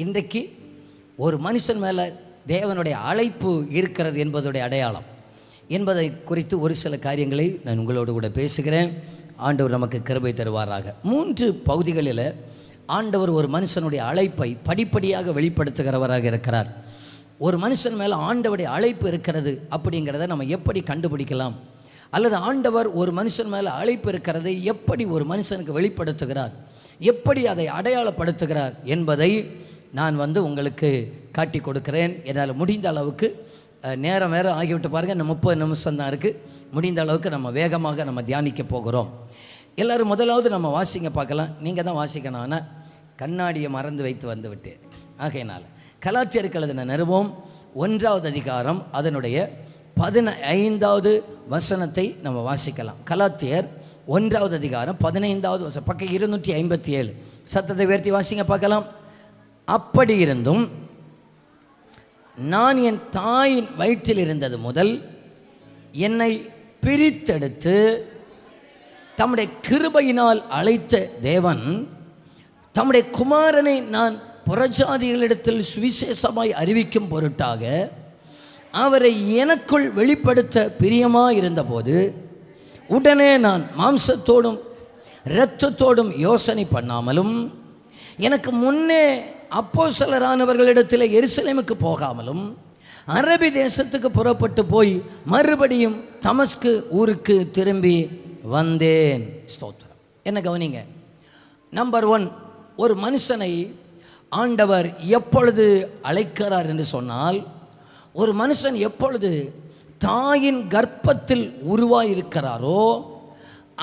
இன்றைக்கு ஒரு மனுஷன் மேலே தேவனுடைய அழைப்பு இருக்கிறது என்பதுடைய அடையாளம் என்பதை குறித்து ஒரு சில காரியங்களை நான் உங்களோடு கூட பேசுகிறேன். ஆண்டவர் நமக்கு கிருபை தருவாராக. 3 பகுதிகளில் ஆண்டவர் ஒரு மனுஷனுடைய அழைப்பை படிப்படியாக வெளிப்படுத்துகிறவராக இருக்கிறார். ஒரு மனுஷன் மேலே ஆண்டவருடைய அழைப்பு இருக்கிறது அப்படிங்கிறத நம்ம எப்படி கண்டுபிடிக்கலாம், அல்லது ஆண்டவர் ஒரு மனுஷன் மேலே அழைப்பு இருக்கிறதை எப்படி ஒரு மனுஷனுக்கு வெளிப்படுத்துகிறார், எப்படி அதை அடையாளப்படுத்துகிறார் என்பதை நான் உங்களுக்கு காட்டி கொடுக்கிறேன். என்னால் முடிந்த அளவுக்கு நேரம் வேறு ஆகிவிட்டு பாருங்கள், இன்னும் 30 நிமிஷம் தான் இருக்குது. முடிந்த அளவுக்கு நம்ம வேகமாக நம்ம தியானிக்க போகிறோம். எல்லோரும் முதலாவது நம்ம வாசிங்க பார்க்கலாம். நீங்கள் தான் வாசிக்கணும், ஆனால் கண்ணாடியை மறந்து வைத்து வந்து விட்டேன். ஆகையினால் கலாத்தியருக்கு எழுதின நிருபம் 1வது அதிகாரம் அதனுடைய 15வது வசனத்தை நம்ம வாசிக்கலாம். கலாத்தியர் 1வது அதிகாரம் 15வது வசனம், பக்கம் 257. சத்தத்தை உயர்த்தி வாசிங்க பார்க்கலாம். அப்படி இருந்தும் நான் என் தாயின் வயிற்றில் இருந்தது முதல் என்னை பிரித்தெடுத்து தம்முடைய கிருபையினால் அழைத்த தேவன் தம்முடைய குமாரனை நான் புறஜாதிகளிடத்தில் சுவிசேஷமாய் அறிவிக்கும் பொருட்டாக அவரை எனக்குள் வெளிப்படுத்த பிரியமாக இருந்தபோது உடனே நான் மாம்சத்தோடும் இரத்தத்தோடும் யோசனை பண்ணாமலும் எனக்கு முன்னே அப்போஸ்தலரானவர்களிடத்தில் எருசலேமுக்கு போகாமலும் அரபி தேசத்துக்கு புறப்பட்டு போய் மறுபடியும் தமஸ்கு ஊருக்கு திரும்பி வந்தேன். ஸ்தோத்திரம். என்ன கவனிங்க. நம்பர் 1, ஒரு மனுஷனை ஆண்டவர் எப்பொழுது அழைக்கிறார் என்று சொன்னால், ஒரு மனுஷன் எப்பொழுது தாயின் கர்ப்பத்தில் உருவாயிருக்கிறாரோ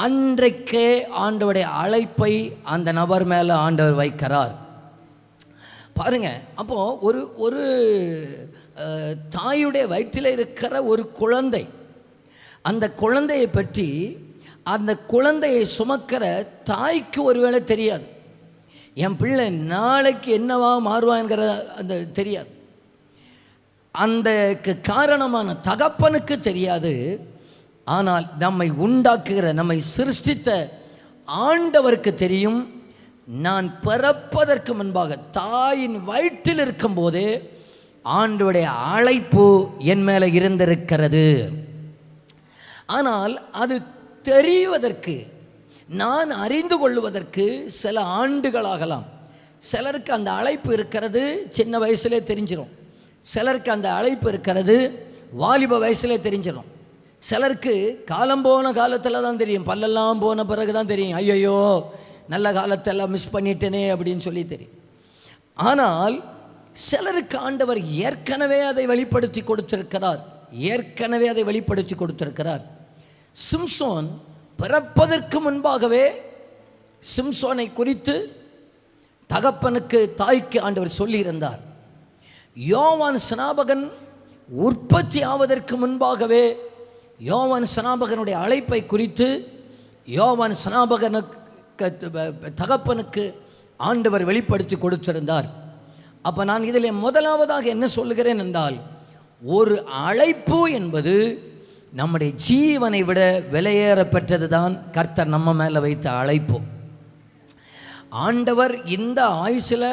அன்றைக்கே ஆண்டவருடைய அழைப்பை அந்த நபர் மேலே ஆண்டவர் வைக்கிறார். பாருங்க, அப்போது ஒரு தாயுடைய வயிற்றில் இருக்கிற ஒரு குழந்தை, அந்த குழந்தையை பற்றி அந்த குழந்தையை சுமக்கிற தாய்க்கு ஒருவேளை தெரியாது, என் பிள்ளை நாளைக்கு என்னவா மாறுவாங்கிற அந்த தெரியாது. அந்த காரணமான தகப்பனுக்கு தெரியாது. ஆனால் நம்மை உண்டாக்குகிற, நம்மை சிருஷ்டித்த ஆண்டவருக்கு தெரியும். நான் பிறப்பதற்கு முன்பாக தாயின் வயிற்றில் இருக்கும்போதே ஆண்டவருடைய அழைப்பு என் மேலே இருந்திருக்கிறது. ஆனால் அது தெரிவதற்கு, நான் அறிந்து கொள்வதற்கு சில ஆண்டுகளாகலாம். சிலருக்கு அந்த அழைப்பு இருக்கிறது சின்ன வயசுலே தெரிஞ்சிடும், சிலருக்கு அந்த அழைப்பு இருக்கிறது வாலிப வயசுலே தெரிஞ்சிடும், சிலருக்கு காலம் போன காலத்தில் தான் தெரியும், பல்லெல்லாம் போன பிறகு தான் தெரியும், ஐயோ நல்ல காலத்தெல்லாம் மிஸ் பண்ணிட்டேனே அப்படின்னு சொல்லி தெரியும். ஆனால் சிலருக்கு ஆண்டவர் ஏற்கனவே அதை வெளிப்படுத்தி கொடுத்திருக்கிறார், ஏற்கனவே அதை வெளிப்படுத்தி கொடுத்திருக்கிறார். சிம்சோன் பிறப்பதற்கு முன்பாகவே சிம்சோனை குறித்து தகப்பனுக்கு, தாய்க்கு ஆண்டவர் சொல்லியிருந்தார். யோவான் ஸ்நாபகன் உற்பத்தி ஆவதற்கு முன்பாகவே யோவான் ஸ்நாபகனுடைய அழைப்பை குறித்து யோவான் ஸ்நாபகனுக்கு தகப்பனுக்கு ஆண்டவர் வெளிப்படுத்தி கொடுத்திருந்தார். அப்போ நான் இதில் முதலாவதாக என்ன சொல்லுகிறேன் என்றால், ஒரு அழைப்பு என்பது நம்முடைய ஜீவனை விட விலையேற பெற்றது தான் கர்த்தர் நம்ம மேலே வைத்த அழைப்பு. ஆண்டவர் இந்த ஆயுசில்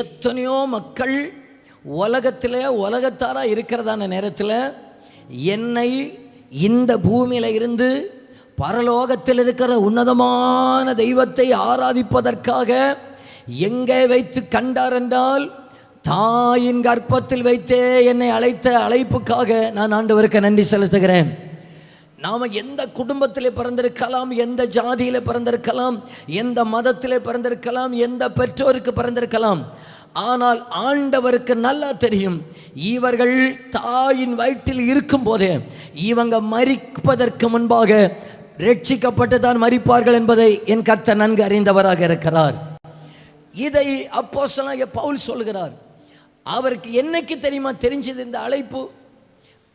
எத்தனையோ மக்கள் உலகத்தாராக இருக்கிறதான நேரத்தில் என்னை இந்த பூமியில் இருந்து பரலோகத்தில் இருக்கிற உன்னதமான தெய்வத்தை ஆராதிப்பதற்காக எங்கே வைத்து கண்டார் என்றால், தாயின் கர்ப்பத்தில் வைத்தே என்னை அழைத்த அழைப்புக்காக நான் ஆண்டவருக்கு நன்றி செலுத்துகிறேன். நாம் எந்த குடும்பத்தில் பிறந்திருக்கலாம், எந்த ஜாதியில் பிறந்திருக்கலாம், எந்த மதத்தில் பிறந்திருக்கலாம், எந்த பெற்றோருக்கு பிறந்திருக்கலாம், ஆனால் ஆண்டவருக்கு நல்லா தெரியும், இவர்கள் தாயின் வயிற்றில் இருக்கும் போதே இவங்க மரிப்பதற்கு முன்பாக ரட்சிக்கப்பட்டு தான் மரிப்பார்கள் என்பதை என் கர்த்தர் நன்கு அறிந்தவராக இருக்கிறார். இதை அப்போஸ்தலனாகிய பவுல் சொல்கிறார். அவருக்கு என்னைக்கு தெரியுமா தெரிஞ்சது இந்த அழைப்பு?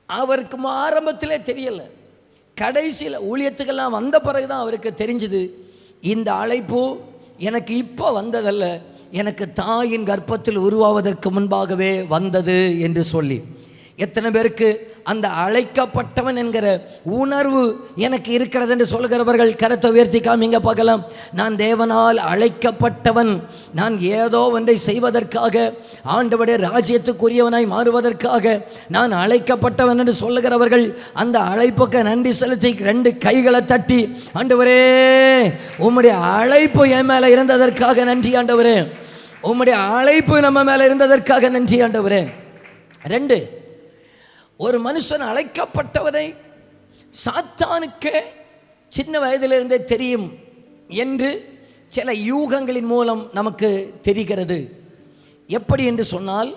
அவருக்கு ஆரம்பத்திலே தெரியல, கடைசியில் ஊழியத்துக்கெல்லாம் வந்த பிறகுதான் அவருக்கு தெரிஞ்சது, இந்த அழைப்பு எனக்கு இப்போ வந்ததல்ல, எனக்கு தாயின் கர்ப்பத்தில் உருவாவதற்கு முன்பாகவே வந்தது என்று சொல்லி. எத்தனை பேருக்கு அந்த அழைக்கப்பட்டவன் என்கிற உணர்வு எனக்கு இருக்கிறது என்று சொல்கிறவர்கள் கரத்தை உயர்த்தி காமிங்க பார்க்கலாம். நான் தேவனால் அழைக்கப்பட்டவன், நான் ஏதோ ஒன்றை செய்வதற்காக, ஆண்டவருடைய ராஜ்யத்துக்குரியவனாய் மாறுவதற்காக நான் அழைக்கப்பட்டவன் என்று சொல்லுகிறவர்கள் அந்த அழைப்புக்கு நன்றி செலுத்தி 2 கைகளை தட்டி, ஆண்டவரே உம்முடைய அழைப்பு என் மேலே இருந்ததற்காக நன்றி ஆண்டவரே, உம்முடைய அழைப்பு நம்ம மேலே இருந்ததற்காக நன்றி ஆண்டவரே. 2, ஒரு மனுஷன் அழைக்கப்பட்டவனை சாத்தானுக்கு சின்ன வயதிலிருந்தே தெரியும் என்று சில யூகங்களின் மூலம் நமக்கு தெரிகிறது. எப்படி என்று சொன்னால்,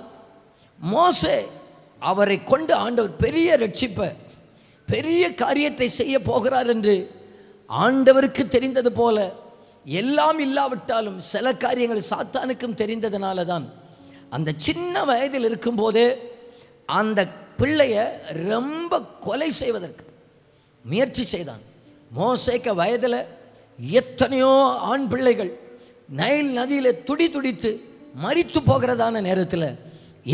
மோசே அவரை கொண்டு ஆண்டவர் பெரிய ரட்சிப்பை, பெரிய காரியத்தை செய்ய போகிறார் என்று ஆண்டவருக்கு தெரிந்தது போல, எல்லாம் இல்லாவிட்டாலும் சில காரியங்கள் சாத்தானுக்கும் தெரிந்ததுனால தான் அந்த சின்ன வயதில் இருக்கும்போதே அந்த பிள்ளைய ரொம்ப கொலை செய்வதற்கு முயற்சி செய்தான். மோசேக்கு வயதில் எத்தனையோ ஆண் பிள்ளைகள் நைல் நதியில் துடித்து மரித்து போகிறதான நேரத்தில்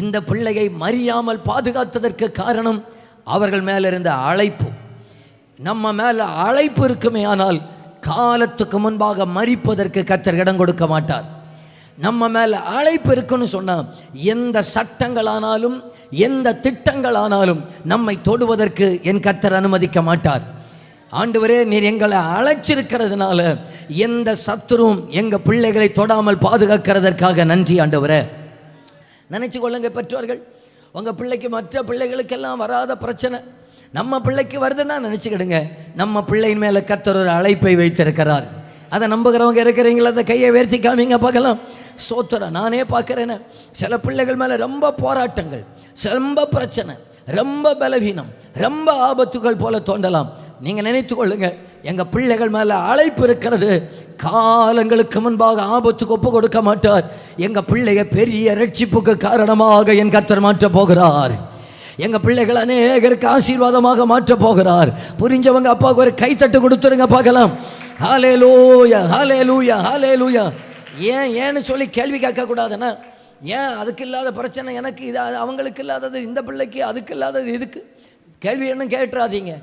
இந்த பிள்ளையை மறியாமல் பாதுகாத்ததற்கு காரணம் அவர்கள் மேலே இருந்த அழைப்பு. நம்ம மேலே அழைப்பு இருக்குமே ஆனால் காலத்துக்கு முன்பாக மரிப்பதற்கு கர்த்தர் இடம் கொடுக்க மாட்டார். நம்ம மேலே அழைப்பு இருக்குன்னு சொன்னால் எந்த சட்டங்களானாலும் எந்த திட்டங்களானாலும் நம்மை தொடுவதற்கு என் கர்த்தர் அனுமதிக்க மாட்டார். ஆண்டவரே, நீர் எங்களை அழைச்சிருக்கிறதுனால எந்த சத்துரும் எங்கள் பிள்ளைகளை தொடாமல் பாதுகாக்கிறதற்காக நன்றி ஆண்டவரே. நினைச்சு கொள்ளுங்க பெற்றோர்கள், உங்கள் பிள்ளைக்கு மற்ற பிள்ளைகளுக்கெல்லாம் வராத பிரச்சனை நம்ம பிள்ளைக்கு வருதுன்னா நினச்சிக்கிடுங்க, நம்ம பிள்ளையின் மேலே கர்த்தர் ஒரு அழைப்பை வைத்திருக்கிறார். அதை நம்புகிறவங்க இருக்கிறீங்களா? அந்த கையை உயர்த்தி காமிங்க பார்க்கலாம். சோத்திரம். நானே பார்க்குறேன்னு சில பிள்ளைகள் மேலே ரொம்ப போராட்டங்கள், ரொம்ப பிரச்சனை, ரொம்ப பலவீனம், ரொம்ப ஆபத்துகள் போல தோன்றலாம். நீங்கள் நினைத்து கொள்ளுங்க, எங்கள் பிள்ளைகள் மேலே அழைப்பு இருக்கிறது. காலங்களுக்கு முன்பாக ஆபத்துக்கு ஒப்பு கொடுக்க மாட்டார். எங்கள் பிள்ளைய பெரிய ரட்சிப்புக்கு காரணமாக என் கர்த்தர் மாற்ற போகிறார். எங்கள் பிள்ளைகள் அநேகருக்கு ஆசீர்வாதமாக மாற்ற போகிறார். புரிஞ்சவங்க அப்பாவுக்கு ஒரு கைத்தட்டு கொடுத்துருங்க பார்க்கலாம். ஹல்லேலூயா, ஹல்லேலூயா, ஹல்லேலூயா. ஏன்னு சொல்லி கேள்வி கேட்கக்கூடாதுன்னா, ஏன் அதுக்கு இல்லாத பிரச்சனை எனக்கு இது, அவங்களுக்கு இல்லாதது இந்த பிள்ளைக்கு, அதுக்கு இல்லாதது இதுக்கு, கேள்வி என்ன கேட்டுறாதீங்க.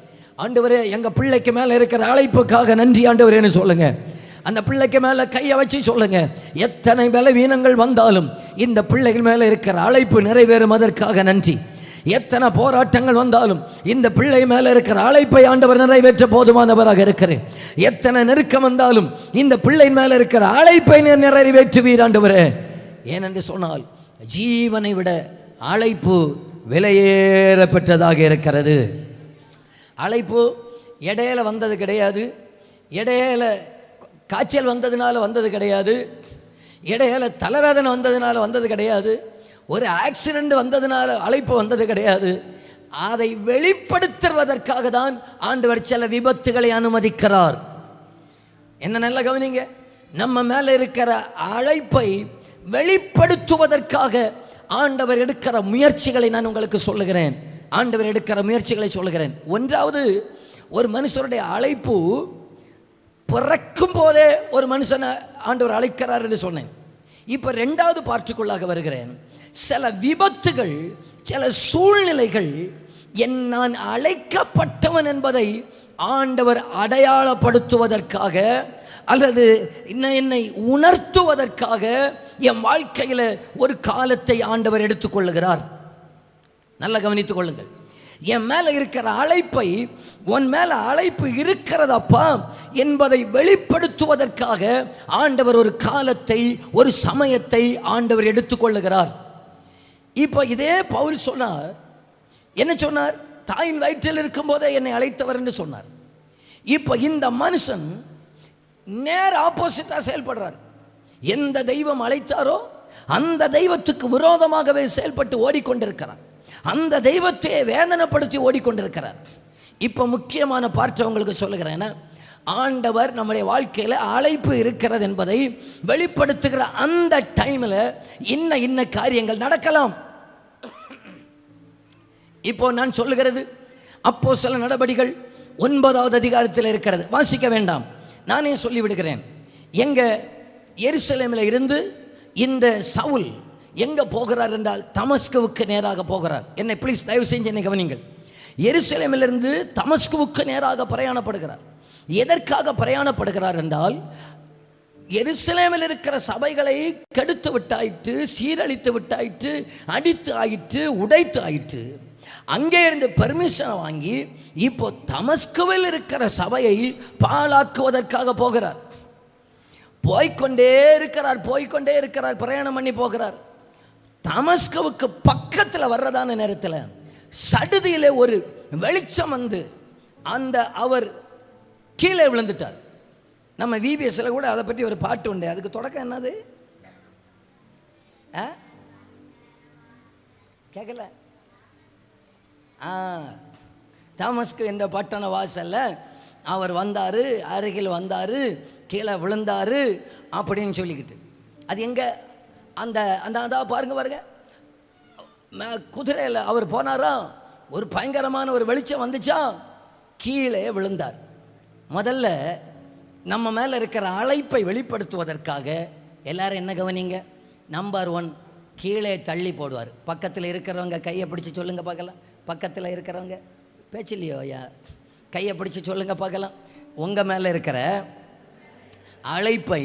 ஆண்டவரே, எங்கள் பிள்ளைக்கு மேலே இருக்கிற அழைப்புக்காக நன்றி ஆண்டவரேன்னு சொல்லுங்க. அந்த பிள்ளைக்கு மேலே கையை வச்சு சொல்லுங்க, எத்தனை பலவீனங்கள் வந்தாலும் இந்த பிள்ளைகள் மேலே இருக்கிற அழைப்பு நிறைவேறும், அதற்காக நன்றி. எத்தனை போராட்டங்கள் வந்தாலும் இந்த பிள்ளை மேலே இருக்கிற அழைப்பை ஆண்டவர் நிறைவேற்ற போதுமானவராக இருக்கிறேன். எத்தனை நெருக்கம் வந்தாலும் இந்த பிள்ளை மேலே இருக்கிற அழைப்பை நிறைவேற்றுவீர் ஆண்டவரே. ஏனென்று சொன்னால் ஜீவனை விட அழைப்பு விலையேற பெற்றதாக இருக்கிறது. அழைப்பு இடையில வந்தது கிடையாது, இடையில காய்ச்சல் வந்ததுனால வந்தது கிடையாது, இடையில தலைவேதனை வந்ததுனால வந்தது கிடையாது, ஒரு ஆக்சிடென்ட் வந்ததுனால அழைப்பு வந்தது கிடையாது. அதை வெளிப்படுத்துவதற்காக தான் ஆண்டவர் சில விபத்துகளை அனுமதிக்கிறார். என்ன நல்ல கவனிங்க, நம்ம மேலே இருக்கிற அழைப்பை வெளிப்படுத்துவதற்காக ஆண்டவர் எடுக்கிற முயற்சிகளை நான் உங்களுக்கு சொல்லுகிறேன். ஆண்டவர் எடுக்கிற முயற்சிகளை சொல்லுகிறேன். ஒன்றாவது, ஒரு மனுஷனுடைய அழைப்பு பிறக்கும் போதே ஒரு மனுஷனை ஆண்டவர் அழைக்கிறார் என்று சொன்னேன். இப்போ 2வது பார்ட்டுக்குள்ளாக வருகிறேன். சில விபத்துகள், சில சூழ்நிலைகள் நான் அழைக்கப்பட்டவன் என்பதை ஆண்டவர் அடையாளப்படுத்துவதற்காக அல்லது என்னை உணர்த்துவதற்காக என் வாழ்க்கையில் ஒரு காலத்தை ஆண்டவர் எடுத்துக்கொள்ளுகிறார். நல்லா கவனித்துக் கொள்ளுங்கள். என் மேலே இருக்கிற அழைப்பை, உன் மேலே அழைப்பு இருக்கிறதப்பா என்பதை வெளிப்படுத்துவதற்காக ஆண்டவர் ஒரு காலத்தை, ஒரு சமயத்தை ஆண்டவர் எடுத்துக்கொள்ளுகிறார். இப்போ இதே பவுல் சொன்னார். என்ன சொன்னார்? தாயின் வயிற்றில் இருக்கும் போதே என்னை அழைத்தவர் என்று சொன்னார். இப்போ இந்த மனுஷன் நேர ஆப்போசிட்டா செயல்படுறார். எந்த தெய்வம் அழைத்தாரோ அந்த தெய்வத்துக்கு விரோதமாகவே செயல்பட்டு ஓடிக்கொண்டிருக்கிறார். அந்த தெய்வத்தை வேதனைப்படுத்தி ஓடிக்கொண்டிருக்கிறார். இப்போ முக்கியமான பார்ட் உங்களுக்கு சொல்லுகிறேன். ஆண்டவர் நம்முடைய வாழ்க்கையில் அழைப்பு இருக்கிறது என்பதை வெளிப்படுத்துகிற அந்த டைமில் இன்ன காரியங்கள் நடக்கலாம். இப்போ நான் சொல்லுகிறது அப்போஸ்தலர் நடபடிகள் 9வது அதிகாரத்தில் இருக்கிறது. வாசிக்க வேண்டாம், நானே சொல்லிவிடுகிறேன். எங்க எருசலேமில் இருந்து இந்த சவுல் எங்க போகிறார் என்றால் தமஸ்குவுக்கு நேராக போகிறார். என்னை ப்ளீஸ் தயவு செஞ்சு என்னை கவனிங்கள். எருசலேமிலிருந்து தமஸ்குவுக்கு நேராக பிரயாணப்படுகிறார். எதற்காக பிரயாணப்படுகிறார் என்றால், எருசலேமில் இருக்கிற சபைகளை கெடுத்து விட்டாயிற்று, சீரழித்து விட்டாயிற்று, அடித்து ஆயிற்று, உடைத்து ஆயிற்று. அங்கே இருந்து பெர்மிஷனை வாங்கி இப்போ தமஸ்குவில் இருக்கிற சபையை பாழாக்குவதற்காக போகிறார். போய்கொண்டே இருக்கிறார், பிரயாணம் பண்ணி போகிறார். தமஸ்குவுக்கு பக்கத்தில் வர்றதான நேரத்தில் சடுதியிலே ஒரு வெளிச்சம் வந்து அவர் கீழே விழுந்துட்டார். நம்ம விபிஎஸ்ல கூட அதை பற்றி ஒரு பாட்டு உண்டு. அதுக்கு தொடக்கம் என்னது கேட்கல? தமஸ்கு என்ற பட்டண வாசல்ல அவர் வந்தார், அருகில் வந்தார், கீழே விழுந்தார் அப்படின்னு சொல்லிக்கிட்டு. அது எங்கே? அந்த அந்த பாருங்க குதிரையில் அவர் போனாரா, ஒரு பயங்கரமான ஒரு வெளிச்சம் வந்துச்சா, கீழே விழுந்தார். முதல்ல நம்ம மேலே இருக்கிற அழைப்பை வெளிப்படுத்துவதற்காக எல்லாரும் என்ன கவனிங்க, நம்பர் 1 கீழே தள்ளி போடுவார். பக்கத்தில் இருக்கிறவங்க கையை பிடிச்சி சொல்லுங்க பார்க்கலாம். பக்கத்தில் இருக்கிறவங்க பேச்சு இல்லையோ ஐயா, கையை பிடிச்சி சொல்லுங்க பார்க்கலாம். உங்கள் மேலே இருக்கிற அழைப்பை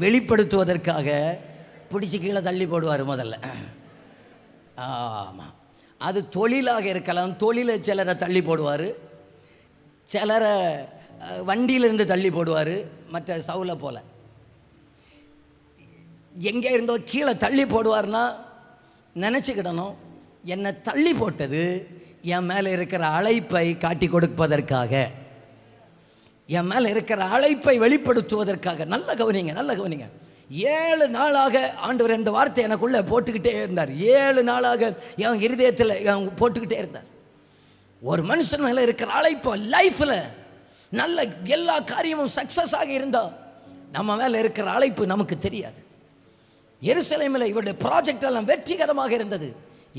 வெளிப்படுத்துவதற்காக பிடிச்சி கீழே தள்ளி போடுவார் முதல்ல. ஆமாம், அது தொழிலாக இருக்கலாம். தொழிலை சிலரை தள்ளி போடுவார், சிலரை வண்டியிலிருந்து தள்ளி போடுவார். மற்ற சவுலை போல் எங்கே இருந்தோ கீழே தள்ளி போடுவார்னா நினச்சிக்கிடணும், என்னை தள்ளி போட்டது என் மேலே இருக்கிற அழைப்பை காட்டி கொடுப்பதற்காக, என் மேலே இருக்கிற அழைப்பை வெளிப்படுத்துவதற்காக. நல்ல கவனிங்க. 7 நாளாக ஆண்டவர் இந்த வார்த்தை எனக்குள்ளே போட்டுக்கிட்டே இருந்தார். 7 நாளாக என் இருதயத்தில் போட்டுக்கிட்டே இருந்தார். ஒரு மனுஷன் மேலே இருக்கிற அழைப்பு லைஃப்பில் நல்ல எல்லா காரியமும் சக்ஸஸ் ஆகி இருந்தால் நம்ம மேலே இருக்கிற அழைப்பு நமக்கு தெரியாது. எருசலேமில் இவருடைய ப்ராஜெக்ட் எல்லாம் வெற்றிகரமாக இருந்தது.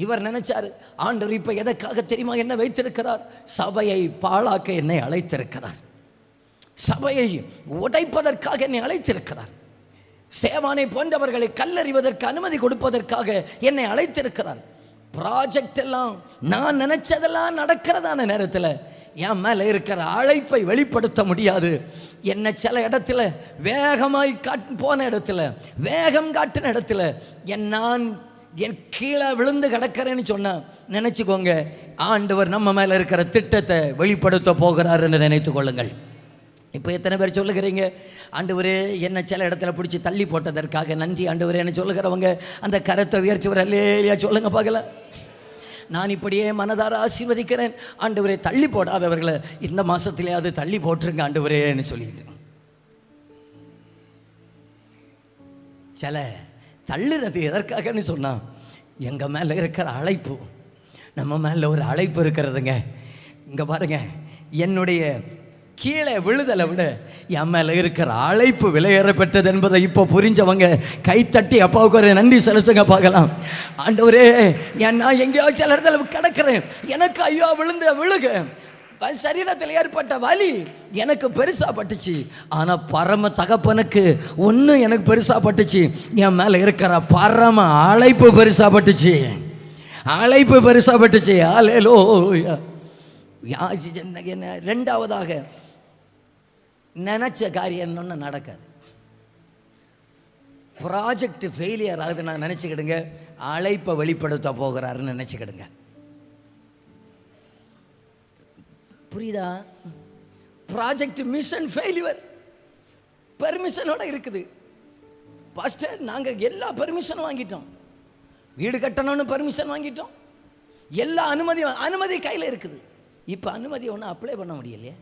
இவர் நினைச்சார், ஆண்டவர் இப்போ எதற்காக தெரியுமா என்ன வைத்திருக்கிறார்? சபையை பாழாக்க என்னை அழைத்திருக்கிறார், சபையை உடைப்பதற்காக என்னை அழைத்திருக்கிறார், சேவானை போன்றவர்களை கல்லறிவதற்கு அனுமதி கொடுப்பதற்காக என்னை அழைத்திருக்கிறார். ப்ராஜெக்ட் எல்லாம் நான் நினைச்சதெல்லாம் நடக்கிறதான நேரத்தில் என் மேலே இருக்கிற அழைப்பை வெளிப்படுத்த முடியாது. என்னை சில இடத்துல வேகமாய் போன இடத்துல, வேகம் காட்டின இடத்துல நான் என் கீழே விழுந்து கிடக்கிறேன்னு சொன்ன நினச்சிக்கோங்க, ஆண்டவர் நம்ம மேலே இருக்கிற திட்டத்தை வெளிப்படுத்த போகிறார் என்று நினைத்து கொள்ளுங்கள். இப்போ எத்தனை பேர் சொல்லுகிறீங்க, ஆண்டவரே என்னை சில இடத்துல பிடிச்சி தள்ளி போட்டதற்காக நன்றி ஆண்டவரே என்ன சொல்லுகிறவங்க அந்த கரத்தை உயர்த்தி வரலையா சொல்லுங்க பார்க்கல. நான் இப்படியே மனதார ஆசீர்வதிக்கிறேன், ஆண்டவரே தள்ளி போடாதவர்களை இந்த மாதத்திலேயாவது தள்ளி போட்டுருங்க ஆண்டவரேன்னு சொல்லிட்டு. சில தள்ளுறது எதற்காகன்னு சொன்னால், எங்கள் மேலே இருக்கிற அழைப்பு, நம்ம மேலே ஒரு அழைப்பு இருக்கிறதுங்க. இங்கே பாருங்க, என்னுடைய கீழே விழுதலை விட என் மேலே இருக்கிற அழைப்பு விலையேற பெற்றது என்பதை இப்போ புரிஞ்சவங்க கைத்தட்டி அப்பாவுக்கு ஒரு நன்றி செலுத்துங்க பார்க்கலாம். ஆண்டவரே, நான் எங்கேயாவது சில இடத்துல கிடக்கிறேன், எனக்கு ஐயோ விழுக சரீரத்தில் ஏற்பட்ட வலி எனக்கு பெருசாக பட்டுச்சு, ஆனால் பரம தகப்பனுக்கு ஒன்று எனக்கு பெருசாக பட்டுச்சு, என் மேலே இருக்கிற பரம அழைப்பு பெருசாக பட்டுச்சு, அழைப்பு பெருசாக பட்டுச்சு. அல்லேலூயா. என்ன ரெண்டாவதாக நினச்ச காரியம் என்னொன்று நடக்காது. ப்ராஜெக்ட் ஃபெயிலியர் ஆகுது நான் நினச்சிக்கிடுங்க, அழைப்பை வெளிப்படுத்த போகிறாருன்னு நினச்சிக்கிடுங்க. புரியுதா? ப்ராஜெக்ட் மிஷன் ஃபெயிலியர் பெர்மிஷனோட இருக்குது. பாஸ்டர், நாங்கள் எல்லா பெர்மிஷனும் வாங்கிட்டோம், வீடு கட்டணும்னு பெர்மிஷன் வாங்கிட்டோம், எல்லா அனுமதி கையில் இருக்குது. இப்போ அனுமதி ஒன்றும் அப்ளை பண்ண முடியலையே.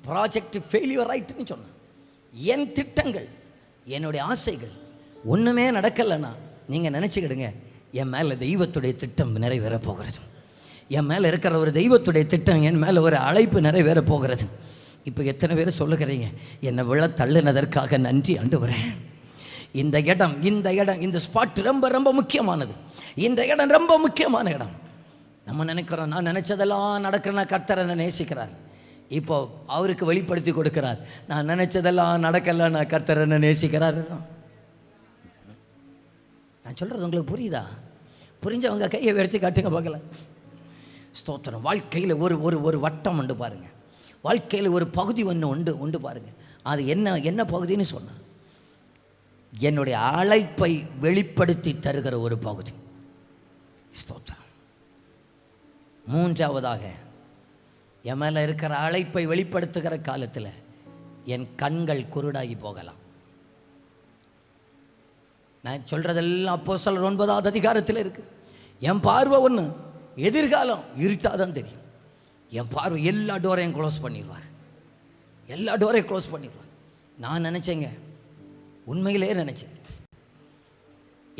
ப்ராஜெக்ட் ஃபெயிலியர் ஆயிட்டுன்னு சொன்னேன். என் திட்டங்கள், என்னுடைய ஆசைகள் ஒன்றுமே நடக்கலைன்னா நீங்கள் நினச்சிக்கிடுங்க, என் மேலே தெய்வத்துடைய திட்டம் நிறைவேற போகிறது, என் மேலே இருக்கிற ஒரு தெய்வத்துடைய திட்டம், என் மேலே ஒரு அழைப்பு நிறைவேற போகிறது. இப்போ எத்தனை பேர் சொல்லுகிறீங்க, என்னை விழ தள்ளுனதற்காக நன்றி ஆண்டவரே. இந்த இடம் இந்த ஸ்பாட் ரொம்ப ரொம்ப முக்கியமானது, இந்த இடம் ரொம்ப முக்கியமான இடம். நம்ம நினைக்கிறோம், நான் நினச்சதெல்லாம் நடக்கிறேன்னா கர்த்தர் என்னை நேசிக்கிறார். இப்போ அவருக்கு வெளிப்படுத்தி கொடுக்கிறார், நான் நினச்சதெல்லாம் நடக்கல, நான் கர்த்தர் என்னை நேசிக்கிறார். நான் சொல்கிறது உங்களுக்கு புரியுதா? புரிஞ்சவங்க கையை உயர்த்தி காட்டுங்க பார்க்கல. ஸ்தோத்திரம். வாழ்க்கையில் ஒரு ஒரு ஒரு வட்டம் உண்டு பாருங்கள். வாழ்க்கையில் ஒரு பகுதி உண்டு பாருங்கள். அது என்ன பகுதின்னு சொன்னால், என்னுடைய அழைப்பை வெளிப்படுத்தி தருகிற ஒரு பகுதி. ஸ்தோத்திரம். மூன்றாவதாக, என் மேலே இருக்கிற அழைப்பை வெளிப்படுத்துகிற காலத்தில் என் கண்கள் குருடாகி போகலாம். நான் சொல்கிறதெல்லாம் அப்போஸ்தலர் 9வது அதிகாரத்தில் இருக்குது. என் பார்வை ஒன்று, எதிர்காலம் இருட்டாக தான் தெரியும். என் பார்வை எல்லா டோரையும் க்ளோஸ் பண்ணிடுவார். நான் நினச்சேங்க, உண்மையிலே நினச்சேன்,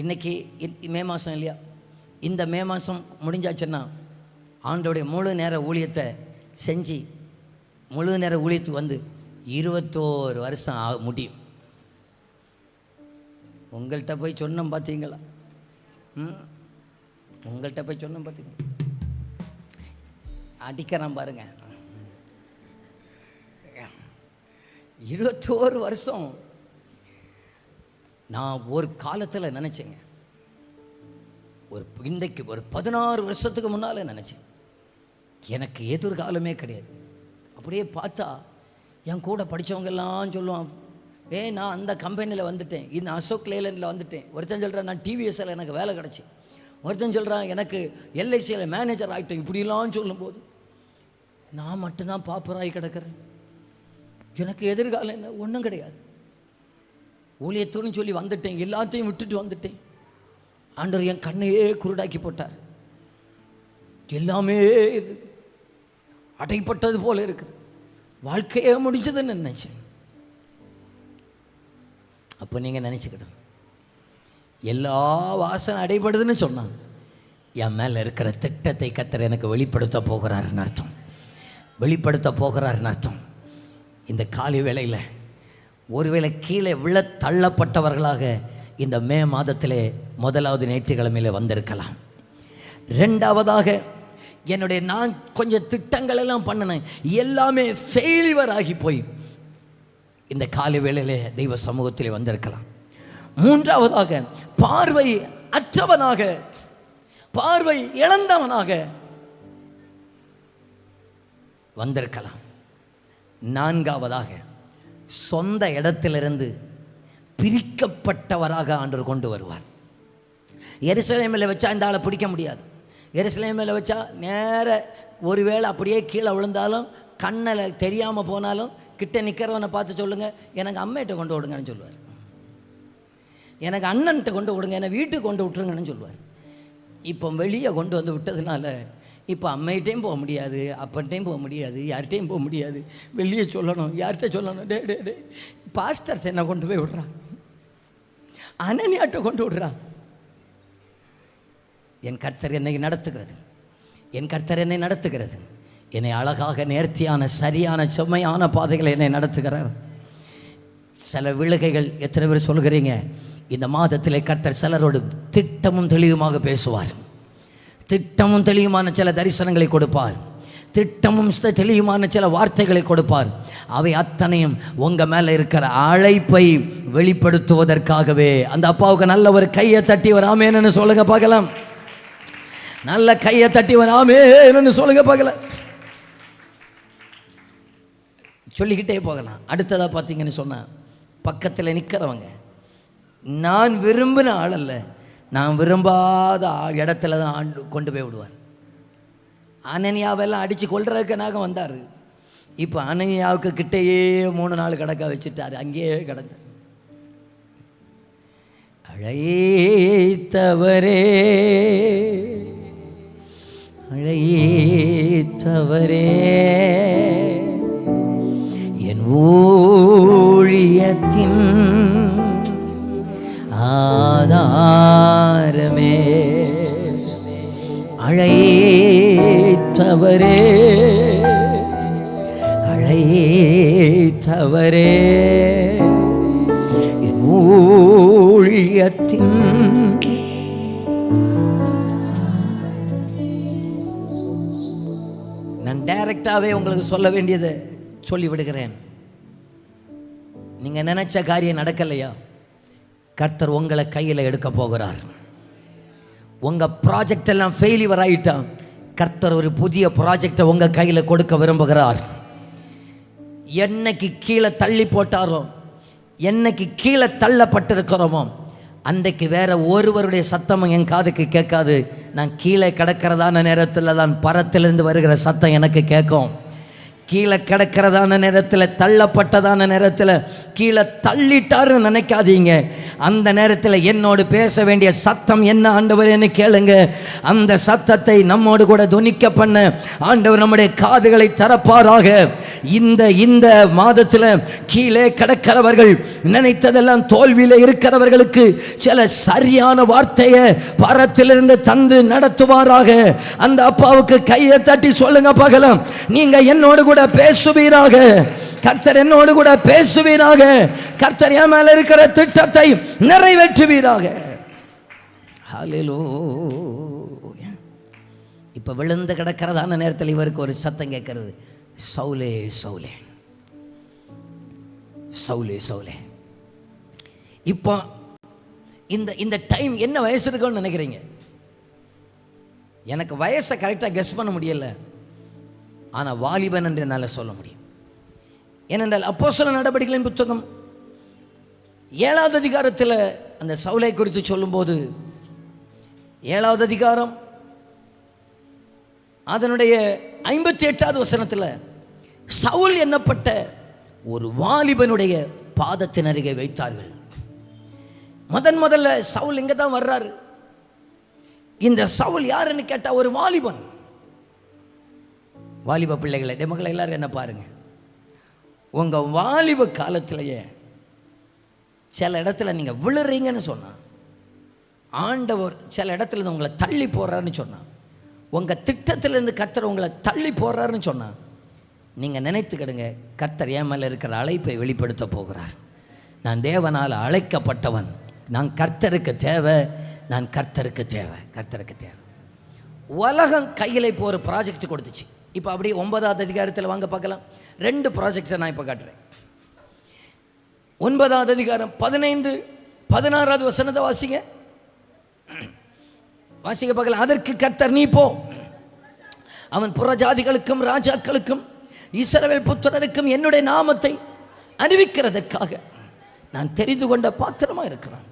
இன்றைக்கி மே மாதம் இல்லையா, இந்த மே மாதம் முடிஞ்சாச்சுன்னா ஆண்டோடைய முழு நேர ஊழியத்தை செஞ்சு முழு நேர ஊழியத்துக்கு வந்து 21 வருஷம் முடியும். உங்கள்கிட்ட போய் சொன்னோம் பார்த்தீங்களா? உங்கள்கிட்ட போய் சொன்னோம் பார்த்தீங்களா? அடிக்கிறான் பாருங்க. 21 வருஷம். நான் ஒரு காலத்தில் நினச்சேங்க, இன்றைக்கு ஒரு 16 வருஷத்துக்கு முன்னால் நினச்சேன், எனக்கு எதிர்காலமே கிடையாது. அப்படியே பார்த்தா என் கூட படித்தவங்கெல்லாம் சொல்லுவான், நான் அந்த கம்பெனியில் வந்துட்டேன், இந்த அசோக் லேலண்டில் வந்துட்டேன். ஒருத்தன் சொல்கிறான், நான் டிவிஎஸ்ஸில் எனக்கு வேலை கிடச்சி. ஒருத்தன் சொல்கிறான், எனக்கு எல்ஐசியில் மேனேஜர் ஆகிட்டேன். இப்படிலாம் சொல்லும்போது நான் மட்டும்தான் பாப்பராகி கிடக்கிறேன். எனக்கு எதிர்காலம் என்ன? ஒன்றும் கிடையாது. ஊழியத்துன்னு சொல்லி வந்துட்டேன், எல்லாத்தையும் விட்டுட்டு வந்துட்டேன். ஆண்டவர் என் கண்ணையே குருடாக்கி போட்டார். எல்லாமே அடைப்பட்டது போல இருக்குது. வாழ்க்கையே முடிஞ்சதுன்னு நினைச்சேன். அப்போ நீங்கள் நினச்சிக்கிட்டோம், எல்லா வாசனை அடைபடுதுன்னு சொன்னான். என் மேலே இருக்கிற திட்டத்தை கர்த்தர் எனக்கு வெளிப்படுத்த போகிறாருன்னு அர்த்தம். இந்த காலை வேளையில் ஒருவேளை கீழே விழ தள்ளப்பட்டவர்களாக இந்த மே மாதத்திலே 1வது ஞாயிற்றுக்கிழமையில் வந்திருக்கலாம். 2வதாக, நான் கொஞ்சம் திட்டங்கள் எல்லாம் பண்ணினேன், எல்லாமே ஃபெயிலியர் ஆகி போய் இந்த காலை வேளையிலே தெய்வ சமூகத்திலே வந்திருக்கலாம். 3வதாக, பார்வை அற்றவனாக, பார்வை இழந்தவனாக வந்திருக்கலாம். 4வதாக, சொந்த இடத்திலிருந்து பிரிக்கப்பட்டவராக ஆண்டவர் கொண்டு வருவார். எருசலேமில் வச்சா இந்த ஆளை பிடிக்க முடியாது. எருசலேமில் வச்சா நேர ஒருவேளை அப்படியே கீழே விழுந்தாலும், கண்ணில் தெரியாமல் போனாலும், கிட்ட நிற்கிறவனை பார்த்து சொல்லுங்கள், எனக்கு அம்மையிட்ட கொண்டு விடுங்கன்னு சொல்லுவார். எனக்கு அண்ணன்கிட்ட கொண்டு விடுங்க, என்னை வீட்டுக்கு கொண்டு விட்டுருங்கன்னு சொல்லுவார். இப்போ வெளியே கொண்டு வந்து விட்டதுனால இப்போ அம்மையிட்டையும் போக முடியாது, அப்பன்ட்டையும் போக முடியாது, யார்கிட்டையும் போக முடியாது. வெளியே சொல்லணும், யார்கிட்ட சொல்லணும்? டே பாஸ்டர்கிட்ட என்ன கொண்டு போய் விடுறா, அனனியாட்ட கொண்டு விடுறா. என் கர்த்தர் என்னை நடத்துகிறது. என்னை அழகாக நேர்த்தியான சரியான செம்மையான பாதைகளை என்னை நடத்துகிறார். சில விழுகைகள் எத்தனை பேர் சொல்கிறீங்க? இந்த மாதத்திலே கர்த்தர் சிலரோடு திட்டமும் தெளிவுமாக பேசுவார். திட்டமும் தெளிவுமான சில தரிசனங்களை கொடுப்பார். திட்டமும் தெளிவுமான சில வார்த்தைகளை கொடுப்பார். அவை அத்தனையும் உங்கள் மேலே இருக்கிற அழைப்பை வெளிப்படுத்துவதற்காகவே. அந்த அப்பாவுக்கு நல்ல ஒரு கையை தட்டி வராமேன்னு சொல்லுங்க பார்க்கலாம். நல்ல கையை தட்டி வராமேன்னு சொல்லுங்க பார்க்கலாம். சொல்லிக்கிட்டே போகலாம். அடுத்ததாக பார்த்தீங்கன்னு சொன்னால், பக்கத்தில் நிற்கிறவங்க நான் விரும்பின ஆள் அல்ல, நான் விரும்பாத இடத்துல தான் கொண்டு போய் விடுவார். அனனியாவெல்லாம் அடித்து கொள்றதுக்குனாக வந்தார். இப்போ அனனியாவுக்கு கிட்டேயே 3 நாள் கிடக்க வச்சுட்டார், அங்கேயே கிடந்தார். அழைத்தவரே என் ஊழியத்தின் ஆதாரமே, அழைத்தவரே என் ஊழியத்தின் நான் டைரக்டாகவே உங்களுக்கு சொல்ல வேண்டியதை சொல்லிவிடுகிறேன். நீங்கள் நினைச்ச காரியம் நடக்கலையா? கர்த்தர் உங்களை கையில் எடுக்க போகிறார். உங்கள் ப்ராஜெக்ட் எல்லாம் ஃபெயிலியர் ஆகிட்டான், கர்த்தர் ஒரு புதிய ப்ராஜெக்டை உங்கள் கையில் கொடுக்க விரும்புகிறார். என்னைக்கு கீழே தள்ளி போட்டாரோ, என்னைக்கு கீழே தள்ளப்பட்டிருக்கிறோமோ, அன்றைக்கு வேற ஒருவருடைய சத்தமும் என் காதுக்கு கேட்காது. நான் கீழே கிடக்கிறதான நேரத்தில் தான் பரத்திலிருந்து வருகிற சத்தம் எனக்கு கேட்கும். கீழே கிடக்கிறதான நேரத்தில், தள்ளப்பட்டதான நேரத்தில், கீழே தள்ளிட்டாருன்னு நினைக்காதீங்க. அந்த நேரத்தில் என்னோடு பேச வேண்டிய சத்தம் என்ன ஆண்டவரேன்னு கேளுங்க. அந்த சத்தத்தை நம்மோடு கூட துணிக்க பண்ண ஆண்டவர் நம்முடைய காதுகளை திறப்பாராக. இந்த மாதத்தில் கீழே கிடக்கிறவர்கள், நினைத்ததெல்லாம் தோல்வியில் இருக்கிறவர்களுக்கு சில சரியான வார்த்தையை பரத்திலிருந்து தந்து நடத்துவாராக. அந்த அப்பாவுக்கு கையை தட்டி சொல்லுங்க பார்க்கலாம், நீங்க என்னோடு கூட பேசுவீராக. கர்த்தர் என்னோடு கூட பேசுவீராக. கர்த்தர் என் மேல இருக்கிற திட்டத்தை நிறைவேற்றுவீராக. ஹல்லேலூயா. இப்ப விழுந்து கிடக்கிறதான நேரத்தில் இவருக்கு ஒரு சத்தம் கேட்கிறது, சவுலே சவுலே, சவுலே சவுலே. இப்போ இந்த டைம் என்ன வயசு இருக்குன்னு நினைக்கிறீங்க? எனக்கு வயசை கரெக்டாக கெஸ் பண்ண முடியல, ஆனால் வாலிபன் என்று என்னால் சொல்ல முடியும். ஏனென்றால் அப்போஸ்தலர் நடபடிகளின் புத்தகம் 7வது அதிகாரத்தில் அந்த சவுலை குறித்து சொல்லும்போது, 7வது அதிகாரம் அதனுடைய 58வது வசனத்தில் சவுல் என்னப்பட்ட ஒரு வாலிபனுடைய பாதத்தின் அருகே வைத்தார்கள். முதல்ல சவுல் இங்கே தான் வர்றாரு. இந்த சவுல் யாருன்னு கேட்டால் ஒரு வாலிபன். வாலிப பிள்ளைகளை, மக்களை எல்லாரும் என்ன பாருங்க, உங்கள் வாலிப காலத்திலேயே சில இடத்துல நீங்கள் விழுறீங்கன்னு சொன்னான் ஆண்டவர், சில இடத்துல உங்களை தள்ளி போடுறாருன்னு சொன்னான், உங்கள் திட்டத்திலேருந்து கர்த்தர் உங்களை தள்ளி போடுறாருன்னு சொன்னான். நீங்கள் நினைத்துக்கிடுங்க, கர்த்தர் என் மேலே இருக்கிற அழைப்பை வெளிப்படுத்த போகிறார். நான் தேவனால் அழைக்கப்பட்டவன், நான் கர்த்தருக்கு தேவை, நான் கர்த்தருக்கு தேவை, கர்த்தருக்கு தேவை. உலகம் கையில் இப்போ ஒரு ப்ராஜெக்ட் கொடுத்துச்சு. இப்போ அப்படியே 9வது அதிகாரத்தில் வாங்க பார்க்கலாம். 2 ப்ராஜெக்டை நான் இப்போ காட்டுறேன். 9வது அதிகாரம் 15, 16வது வசனத்தை வாசிங்க பார்க்கலாம். அதற்கு கர்த்தர், நீ போ, அவன் புறஜாதிகளுக்கும் ராஜாக்களுக்கும் இஸ்ரவேல் புத்திரருக்கும் என்னுடைய நாமத்தை அறிவிக்கிறதுக்காக நான் தெரிந்து கொண்ட பாத்திரமா இருக்கிறான்.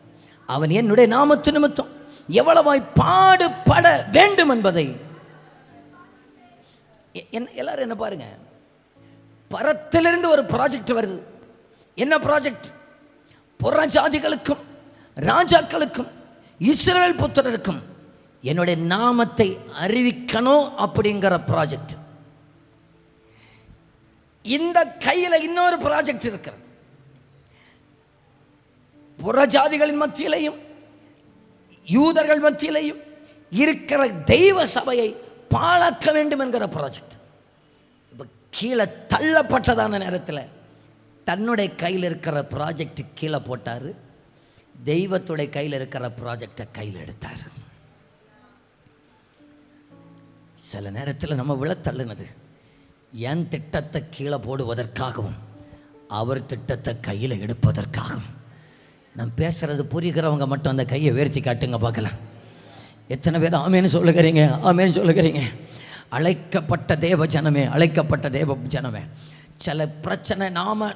அவன் என்னுடைய நாமத்து நிமித்தம் எவ்வளவாய் பாடுபட வேண்டும் என்பதை. எல்லாரும் என்ன பாருங்க, பரத்திலிருந்து ஒரு ப்ராஜெக்ட் வருது. என்ன ப்ராஜெக்ட்? புறஜாதிகளுக்கும் ராஜாக்களுக்கும் இஸ்ரவேல் புத்திரருக்கும் என்னுடைய நாமத்தை அறிவிக்கணும் அப்படிங்கிற ப்ராஜெக்ட். இந்த கையில் இன்னொரு ப்ராஜெக்ட் இருக்கிறது. புறஜாதிகளின் மத்தியிலையும் யூதர்கள் மத்தியிலையும் இருக்கிற தெய்வ சபையை பாழாக்க வேண்டும் என்கிற ப்ராஜெக்ட். இப்போ கீழே தள்ளப்பட்டதான நேரத்தில் தன்னுடைய கையில் இருக்கிற ப்ராஜெக்ட் கீழே போட்டார், தெய்வத்துடைய கையில் இருக்கிற ப்ராஜெக்டை கையில் எடுத்தார். சில நேரத்தில் நம்ம விழத்தள்ளுனது என் திட்டத்தை கீழே போடுவதற்காகவும் அவர் திட்டத்தை கையில் எடுப்பதற்காகவும். நான் பேசுகிறது புரிகிறவங்க மட்டும் அந்த கையை உயர்த்தி காட்டுங்க பார்க்கலாம். எத்தனை பேர் ஆமேன்னு சொல்லுகிறீங்க? ஆமேன்னு சொல்லுகிறீங்க. அழைக்கப்பட்ட தேவ ஜனமே, அழைக்கப்பட்ட தேவ ஜனமே, சில பிரச்சனை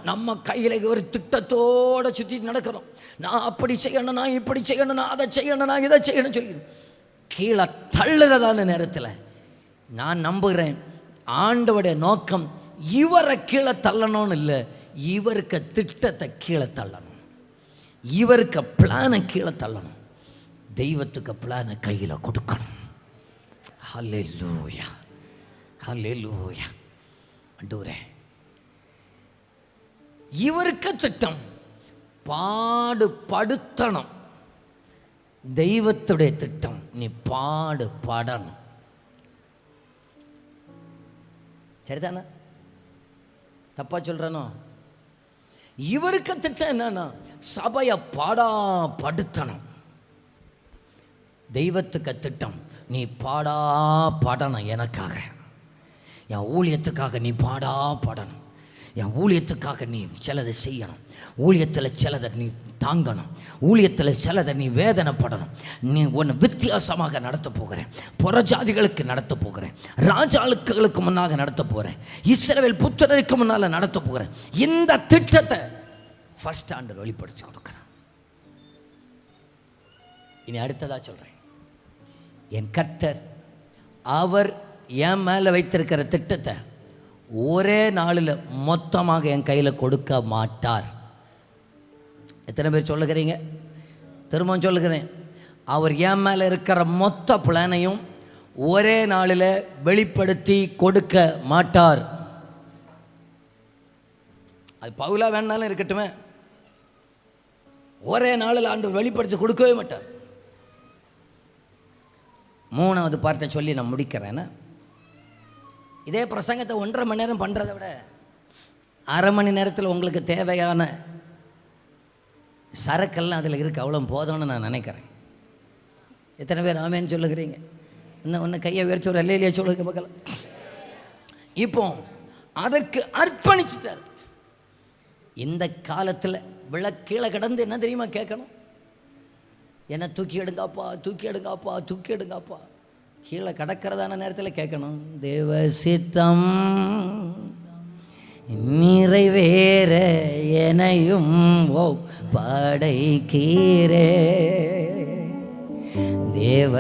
நம்ம கையில் ஒரு திட்டத்தோடு சுற்றி நடக்கிறோம். நான் அப்படி செய்யணும், நான் இப்படி செய்யணும், நான் அதை செய்யணும், நான் இதை செய்யணும் சொல்லி கீழே தள்ளுறதான நேரத்தில் நான் நம்புகிறேன் ஆண்டவருடைய நோக்கம் இவரை கீழே தள்ளணும்னு இல்லை, இவருக்கு திட்டத்தை கீழே தள்ளணும், இவருக்கு பிளானை கீழே தள்ளணும், தெய்வத்துக்கு பிளானை கையில் கொடுக்கணும். ஹல்லேலூயா, ஹல்லேலூயா. ஆண்டவரே, இவருக்கு திட்டம் பாடுபடுத்தணும், தெய்வத்துடைய திட்டம் நீ பாடுபடணும். சரிதானே? தப்பா சொல்றனோ? இவருக்கு திட்டம் என்னன்னா சபையை பாடணும். தெய்வத்துக்கு திட்டம் நீ பாடணும், எனக்காக, என் ஊழியத்துக்காக நீ பாடணும், என் ஊழியத்துக்காக நீ சிலதை செய்யணும், ஊழியத்தில் சிலதை நீ தாங்கணும், ஊழியத்தில் சிலதை நீ வேதனைப்படணும். நீ உன்னை வித்தியாசமாக நடத்த போகிறேன், புறஜாதிகளுக்கு நடத்த போகிறேன், ராஜாளுக்களுக்கு முன்னாக நடத்த போகிறேன், இஸ்ரவேல் புத்திரருக்கு முன்னால் நடத்த போகிறேன். இந்த திட்டத்தை ஃபர்ஸ்ட் ஆண்டர் வெளிப்படுத்தி கொடுக்குறேன். இனி அடுத்ததாக சொல்கிறேன், என் கர்த்தர் அவர் என் மேலே வைத்திருக்கிற திட்டத்தை ஒரே நாளில் மொத்தமாக என் கையில் கொடுக்க மாட்டார். எத்தனை பேர் சொல்லுகிறீங்க? திரும்பவும் சொல்லுகிறேன், அவர் என் மேலே இருக்கிற மொத்த பிளானையும் ஒரே நாளில் வெளிப்படுத்தி கொடுக்க மாட்டார். அது பவுலா வேணாலும் இருக்கட்டுமே, ஒரே நாளில் ஆண்டவர் வெளிப்படுத்தி கொடுக்கவே மாட்டார். மூணாவது பார்ட்டை சொல்லி நான் முடிக்கிறேன்னா, இதே பிரசங்கத்தை 1.5 மணி நேரம் பண்ணுறதை விட 1/2 மணி நேரத்தில் உங்களுக்கு தேவையான சரக்கெல்லாம் அதில் இருக்குது, அவ்வளோ போதும்னு நான் நினைக்கிறேன். எத்தனை பேர் ஆமேன்னு சொல்லுகிறீங்க? இன்னும் ஒன்று கையை உயர்த்தி ஒரு இல்லையா சொல்லுங்க பார்க்கலாம். இப்போ அதற்கு அர்ப்பணிச்சுட்டார். இந்த காலத்தில் கீழே கிடந்து என்ன தெரியுமா கேட்கணும்? என்ன தூக்கி எடுங்காப்பா, தூக்கி எடுங்காப்பா, தூக்கி எடுங்காப்பா. கீழே கடக்கிறதான நேரத்தில் கேட்கணும், தேவ சித்தம் நிறைவேற எனையும் படைக்கீரே, தேவ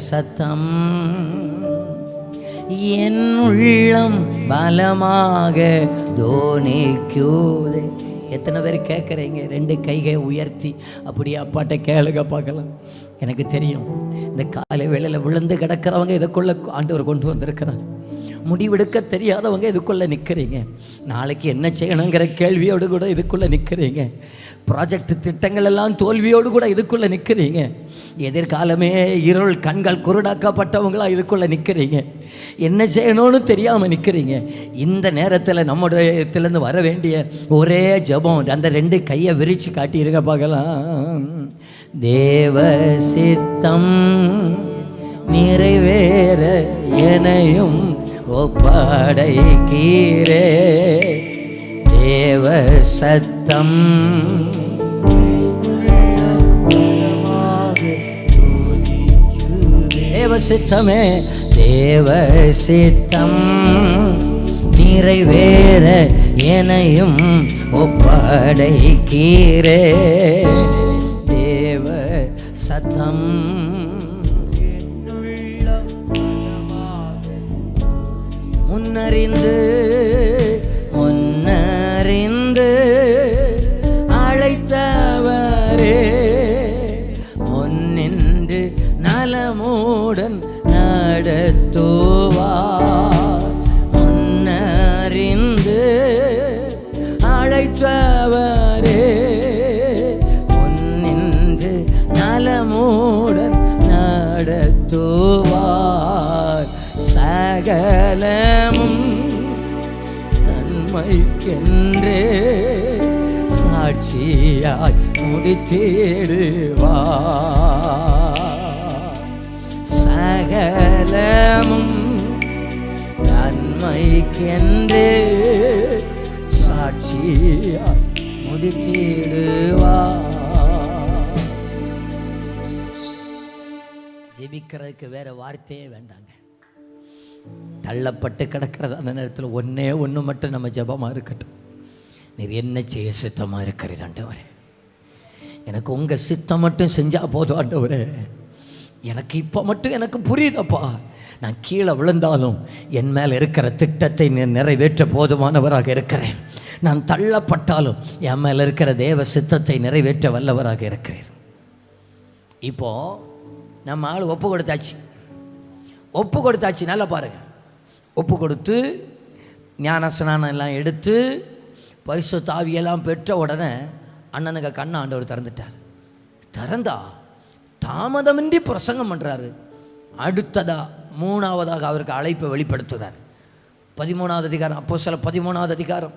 சத்தம் என் உள்ளம் பலமாக தோனிக்குதே. எத்தனை பேர் கேட்குறீங்க? 2 கைகளை உயர்த்தி அப்படியே அப்பாட்ட கேளுங்க பார்க்கலாம். எனக்கு தெரியும், இந்த காலை வேளையில் விழுந்து கிடக்கிறவங்க இதுக்குள்ளே ஆண்டவர் கொண்டு வந்திருக்கிறார். முடிவெடுக்க தெரியாதவங்க இதுக்குள்ளே நிற்கிறீங்க. நாளைக்கு என்ன செய்யணுங்கிற கேள்வியோடு கூட இதுக்குள்ளே நிற்கிறீங்க. ப்ராஜெக்ட் திட்டங்கள் எல்லாம் தோல்வியோடு கூட இதுக்குள்ளே நிற்கிறீங்க. எதிர்காலமே இருள், கண்கள் குருடாக்கப்பட்டவங்களாக இதுக்குள்ளே நிற்கிறீங்க. என்ன செய்யணும்னு தெரியாமல் நிற்கிறீங்க. இந்த நேரத்தில் நம்முடையத்திலேருந்து வர வேண்டிய ஒரே ஜெபம், அந்த 2 கையை விரித்து காட்டியிருக்க பார்க்கலாம். தேவ சித்தம் நிறைவேற எனையும் ஒப்படைக்கீரே, தேவ சத்தம் தேவ சித்தமே, தேவ சித்தம் நிறைவேற எனையும் ஒப்படைக்கீரே, தேவ சத்தம் முன்னறிந்து அழைத்தவரே, முன்னின்று நலமுடன் நடத்துவார். முன்னறிந்து அழைத்தவரே, முன்னின்று நலமுடன் நடத்துவார். சகலமும் நன்மைக்கென்றே சாட்சியாய் முடித்திடுவார். சகலமும் நன்மைக்கென்றே சாட்சியாய் முடித்திடுவார். ஜெபிக்கிறதுக்கு வேற வார்த்தையே வேண்டாங்க. தள்ளப்பட்டு கிடக்கிறதான நேரத்தில் ஒன்று மட்டும் நம்ம ஜெபமாக இருக்கட்டும். நீர் என்ன செய்ய சித்தமாக இருக்கிறீர் ஆண்டவரே, எனக்கு உங்கள் சித்தம் மட்டும் செஞ்சால் போதும் ஆண்டவரே. எனக்கு இப்போ மட்டும் எனக்கு புரியுதப்பா, நான் கீழே விழுந்தாலும் என் மேலே இருக்கிற திட்டத்தை நிறைவேற்ற போதுமானவராக இருக்கிறேன். நான் தள்ளப்பட்டாலும் என் மேலே இருக்கிற தேவ சித்தத்தை நிறைவேற்ற வல்லவராக இருக்கிறேன். இப்போது நம்ம ஆள் ஒப்பு கொடுத்தாச்சு. நல்லா பாருங்கள், ஒப்பு கொடுத்து ஞானஸ்நானம் எல்லாம் எடுத்து பரிசுத்த ஆவியெல்லாம் பெற்ற உடனே அண்ணனுக்கு கண்ணை ஆண்டவர் திறந்துட்டார். திறந்தா தாமதமின்றி பிரசங்கம் பண்ணுறாரு. அடுத்ததாக 3ஆவதாக அவருக்கு அழைப்பை வெளிப்படுத்துகிறார். 13வது அதிகாரம், அப்போஸ்தலர் 13வது அதிகாரம்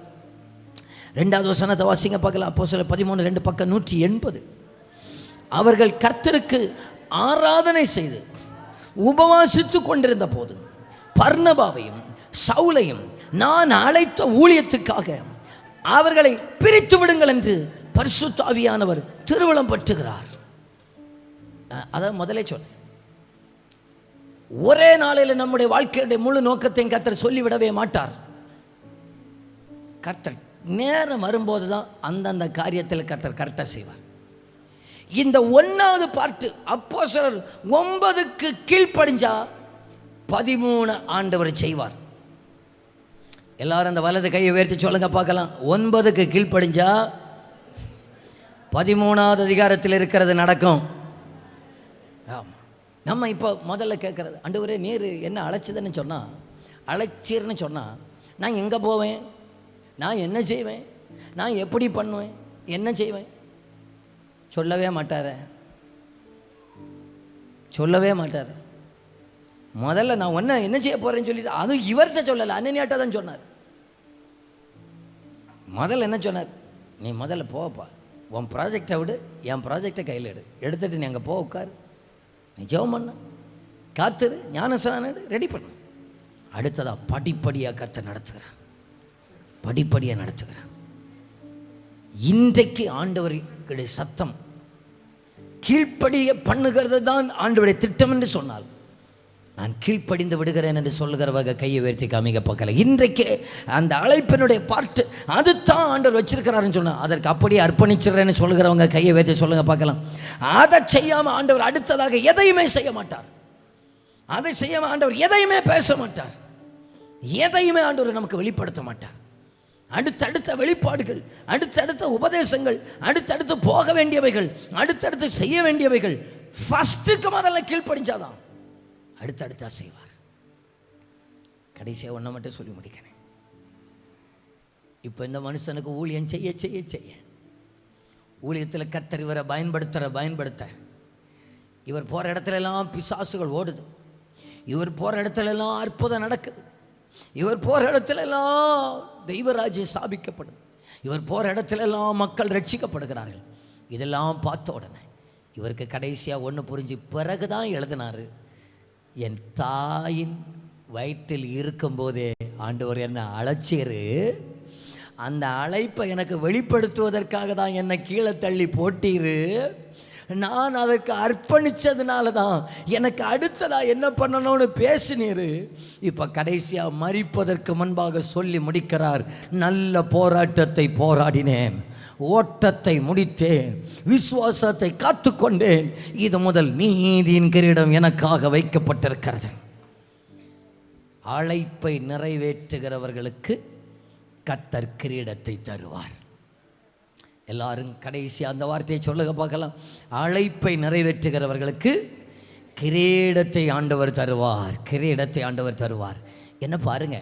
2வது வசனத்தை வாசிங்க பார்க்கலாம். அப்போஸ்தலர் 13:2 பக்கம் 180. அவர்கள் கர்த்தருக்கு ஆராதனை செய்து உபவாசித்து கொண்டிருந்த போது பர்னபாவையும் சவுலையும் நான் அழைத்த ஊழியத்துக்காக அவர்களை பிரித்து விடுங்கள் என்று பரிசுத்த ஆவியானவர் திருவுளம் பற்றுகிறார். அதான் முதலே சொன்னேன், ஒரே நாளில் நம்முடைய வாழ்க்கையுடைய முழு நோக்கத்தையும் கர்த்தர் சொல்லிவிடவே மாட்டார். கர்த்தர் நேரம் வரும்போது தான் அந்தந்த காரியத்தில் கர்த்தர் கரெக்டாக செய்வார். இந்த 1வது பார்ட்டு அப்போஸ்தலர் 9க்கு கீழ்ப்படிஞ்சா 13 ஆண்டவர் செய்வார். எல்லாரும் அந்த வலது கையை உயர்த்தி சொல்லுங்க பார்க்கலாம். 9க்கு கீழ்ப்படிஞ்சா 13வது அதிகாரத்தில் இருக்கிறது நடக்கும். ஆமாம், நம்ம இப்போ முதல்ல கேட்குறது, ஆண்டவரே நீர் என்ன அழைச்சதுன்னு சொன்னால், அழைச்சீர்னு சொன்னால் நான் எங்கே போவேன், நான் என்ன செய்வேன், நான் எப்படி பண்ணுவேன், என்ன செய்வேன்? சொல்லவே மாட்டார், சொல்லவே மாட்டார். முதல்ல நான் ஒன்று என்ன செய்ய போகிறேன்னு சொல்லிட்டு, அதுவும் இவர்கிட்ட சொல்லலை, அண்ணனியாட்ட தான் சொன்னார். முதல்ல என்ன சொன்னார், நீ முதல்ல போப்பா, உன் ப்ராஜெக்டை விடு, என் ப்ராஜெக்டை கையில் எடுத்துட்டு நீ அங்கே போ, உட்காரு, நீ ஜெபம் பண்ண, காத்துரு, ஞானஸ்நானம் ரெடி பண்ண. அடுத்ததாக படிப்படியாக கர்த்தர் நடத்துகிறான், படிப்படியாக நடத்துகிறான். இன்றைக்கு ஆண்டவருடைய சத்தம் கீழ்ப்படிய பண்ணுகிறது தான் ஆண்டவருடைய திட்டம் என்று சொன்னால், நான் கீழ்ப்படிந்து விடுகிறேன் என்று சொல்லுகிறவங்க கையை உயர்த்தி காமிக்க பார்க்கல. இன்றைக்கு அந்த அழைப்பினுடைய பார்ட்டு அதுதான் ஆண்டவர் வச்சிருக்கிறாருன்னு சொன்னால், அதற்கு அப்படியே அர்ப்பணிச்சிடுறேன்னு சொல்லுகிறவங்க கையை உயர்த்தி சொல்லுங்க பார்க்கலாம். அதை செய்யாமல் ஆண்டவர் அடுத்ததாக எதையுமே செய்ய மாட்டார். அதை செய்யாமல் ஆண்டவர் எதையுமே பேச மாட்டார், எதையுமே ஆண்டவர் நமக்கு வெளிப்படுத்த மாட்டார். அடுத்தடுத்த வெளிப்பாடுகள், அடுத்தடுத்த உபதேசங்கள், அடுத்தடுத்து போக வேண்டியவைகள், அடுத்தடுத்து செய்ய வேண்டியவைகள் ஃபஸ்ட்டுக்கு முதல்ல கீழ்ப்படிஞ்சாதான் அடுத்தடுத்தா செய்வார். கடைசியாக ஒன்றை மட்டும் சொல்லி முடிக்கிறேன். இப்போ இந்த மனுஷனுக்கு ஊழியம் செய்ய செய்ய செய்ய ஊழியத்தில் கர்த்தர் இவரை பயன்படுத்த இவர் போகிற இடத்துல எல்லாம் பிசாசுகள் ஓடுது, இவர் போகிற இடத்துல எல்லாம் அற்புதம் நடக்குது, இவர் போகிற இடத்துல எல்லாம் தெய்வராஜ்யம் ஸ்தாபிக்கப்படுது, இவர் போகிற இடத்துல எல்லாம் மக்கள் ரட்சிக்கப்படுகிறார்கள். இதெல்லாம் பார்த்த உடனே இவருக்கு கடைசியாக ஒன்று புரிஞ்சு பிறகுதான் எழுதினார், என் தாயின் வயிற்றில் இருக்கும்போதே ஆண்டவர் என்னை அழைச்சிரு, அந்த அழைப்பை எனக்கு வெளிப்படுத்துவதற்காக தான் என்னை கீழே தள்ளி போட்டீரு, நான் அதற்கு அர்ப்பணித்ததுனால தான் எனக்கு அடுத்ததாக என்ன பண்ணணும்னு பேசினீர். இப்போ கடைசியாக மரிப்பதற்கு முன்பாக சொல்லி முடிக்கிறார், நல்ல போராட்டத்தை போராடினேன், ஓட்டத்தை முடித்தேன், விசுவாசத்தை காத்துக்கொண்டேன், இது முதல் நீதியின் கிரீடம் எனக்காக வைக்கப்பட்டிருக்கிறது. அழைப்பை நிறைவேற்றுகிறவர்களுக்கு கர்த்தர் கிரீடத்தை தருவார். எல்லாரும் கடைசி அந்த வார்த்தையை சொல்லுங்க பார்க்கலாம். அழைப்பை நிறைவேற்றுகிறவர்களுக்கு கிரீடத்தை ஆண்டவர் தருவார், கிரீடத்தை ஆண்டவர் தருவார். என்ன பாருங்க,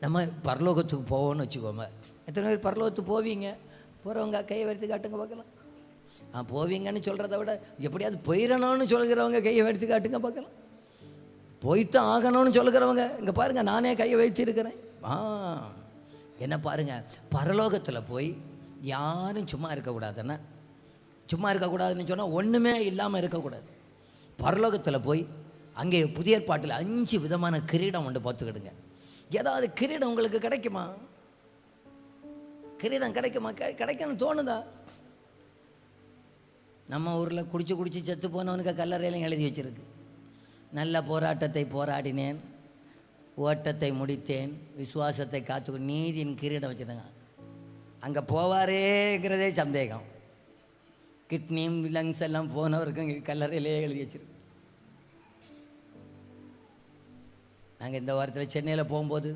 நம்ம பரலோகத்துக்கு போவோம்னு வச்சுக்கோங்க. எத்தனை பேர் பரலோகத்துக்கு போவீங்க? போகிறவங்க கையை வரித்து காட்டுங்க பார்க்கலாம். போவீங்கன்னு சொல்கிறத விட எப்படியாவது போயிடணும்னு சொல்கிறவங்க கையை வரித்து காட்டுங்க பார்க்கலாம். போய்த்தான் ஆகணும்னு சொல்லுகிறவங்க இங்கே பாருங்கள், நானே கையை வைத்திருக்கிறேன். என்ன பாருங்கள், பரலோகத்தில் போய் யாரும் சும்மா இருக்கக்கூடாதுன்னா, சும்மா இருக்கக்கூடாதுன்னு சொன்னால் ஒன்றுமே இல்லாமல் இருக்கக்கூடாது. பரலோகத்தில் போய் அங்கே புதிய ஏற்பாட்டில் 5 விதமான கிரீடம் ஒன்று பார்த்துக்கிடுங்க. ஏதாவது கிரீடம் உங்களுக்கு கிடைக்குமா? கிரீடம் கிடைக்குமா? கிடைக்கணும்னு தோணுதா? நம்ம ஊரில் குடிச்சு செத்து போனவனுக்கு கல்லறையிலையும் எழுதி வச்சிருக்கு, நல்ல போராட்டத்தை போராடினேன், ஓட்டத்தை முடித்தேன், விசுவாசத்தை காத்து நீதியின் கிரீடம் வச்சுருங்க. அங்கே போவாரேங்கிறதே சந்தேகம். கிட்னியும் லங்ஸ் எல்லாம் போனவருக்கு இங்கே கல்லறையிலே எழுதி வச்சிருக்கு. நாங்கள் இந்த வாரத்தில் சென்னையில் போகும்போது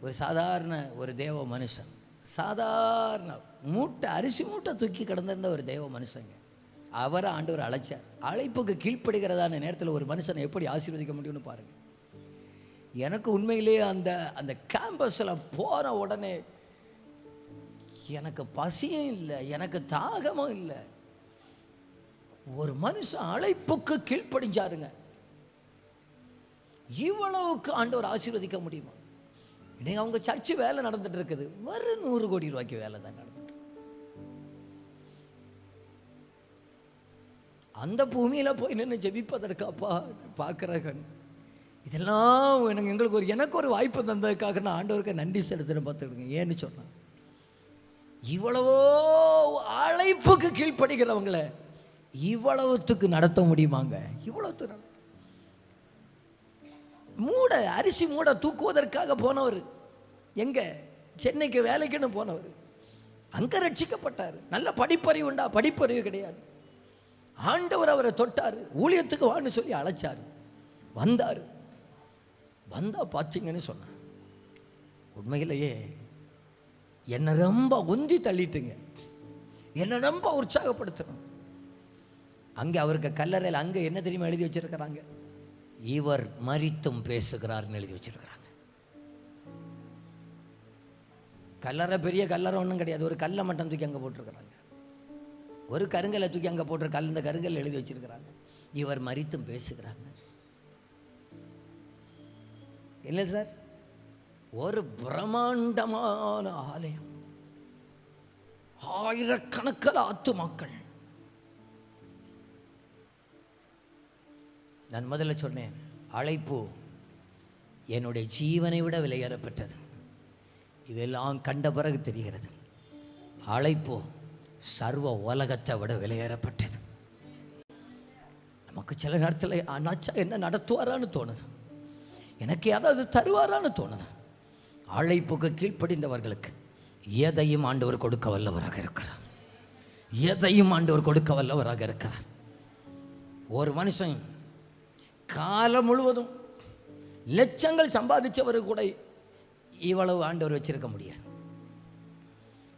ஒரு சாதாரண ஒரு தேவ மனுஷன், சாதாரண மூட்டை அரிசி மூட்டை தூக்கி கிடந்திருந்த ஒரு தேவ மனுஷங்க, அவரை ஆண்டவர் அழைச்சார். அழைப்புக்கு கீழ்ப்படுகிறதான நேரத்தில் ஒரு மனுஷனை எப்படி ஆசீர்வதிக்க முடியும்னு பாருங்கள். எனக்கு உண்மையிலேயே அந்த அந்த கேம்பஸில் போன உடனே எனக்கு பசியும் இல்லை, எனக்கு தாகமும் இல்லை. ஒரு மனுஷன் அழைப்புக்கு கீழ்ப்படிஞ்சாருங்க. இவ்வளவுக்கு ஆண்டவர் ஆசீர்வதிக்க முடியுமா? இன்னைக்கு அவங்க சர்ச்சு வேலை நடந்துட்டு இருக்குது, வெறும் 100 கோடி ரூபாய்க்கு வேலை தான் நடந்துட்டு. அந்த பூமியில போய் நின்று ஜெபிப்பதற்காப்பா பார்க்குறேன். இதெல்லாம் எனக்கு ஒரு வாய்ப்பு தந்ததுக்காக நான் ஆண்டவருக்கு நன்றி செலுத்துன்னு பார்த்துக்கிடுங்க. ஏன்னு சொன்னேன், இவ்வளவோ அழைப்புக்கு கீழ்ப்படுகிறவங்கள இவ்வளவுத்துக்கு நடத்த முடியுமாங்க? இவ்வளவுக்கு அரிசி மூட தூக்குவதற்காக போனவர், எங்க சென்னைக்கு வேலைக்குன்னு போனவர், அங்க ரட்சிக்கப்பட்டார். நல்ல படிப்பறிவு உண்டா? படிப்பறிவு கிடையாது. ஆண்டவர் அவரை தொட்டார், ஊழியத்துக்கு வான்னு சொல்லி அழைச்சார். வந்தார். வந்தா பார்த்தீங்கன்னு சொன்னார், உண்மையிலேயே என்னை ரொம்ப உந்தி தள்ளிட்டுங்க, என்னை ரொம்ப உற்சாகப்படுத்தணும். அங்கே அவருக்கு கல்லறையில் அங்கே என்ன தெரியுமா எழுதி வச்சிருக்கிறாங்க? இவர் மரித்தும் பேசுகிறார்னு எழுதி வச்சிருக்கிறாங்க. கல்லறை பெரிய கல்லறை ஒன்றும் கிடையாது, ஒரு கல்லை மட்டும் தூக்கி அங்கே போட்டிருக்கிறாங்க. ஒரு கருங்கலை தூக்கி அங்கே போட்டிருக்க இந்த கருங்கல் எழுதி வச்சிருக்கிறாங்க, இவர் மரித்தும் பேசுகிறாங்க. இல்லை சார், ஒரு பிரம்மாண்டமான ஆலயம், ஆயிரக்கணக்கில் ஆத்துமாக்கள். நான் முதல்ல சொன்னேன், அழைப்பு என்னுடைய ஜீவனை விட விலையேறப்பட்டது. இதெல்லாம் கண்ட பிறகு தெரிகிறது, அழைப்பு சர்வ உலகத்தை விட விலையேறப்பட்டது. நமக்கு சில நேரத்தில் அண்ணாச்சா என்ன நடத்துவாரான்னு தோணுது, எனக்கு ஏதாவது தருவாரான்னு தோணுது. அழைப்புக்கு கீழ்ப்படிந்தவர்களுக்கு எதையும் ஆண்டவர் கொடுக்க வல்லவராக இருக்கிறார். எதையும் ஆண்டவர் கொடுக்க வல்லவராக இருக்கிறார். ஒரு மனுஷன் காலம் முழுவதும் லட்சங்கள் சம்பாதிச்சவர் கூட இவ்வளவு ஆண்டவர் வச்சிருக்க முடியாது,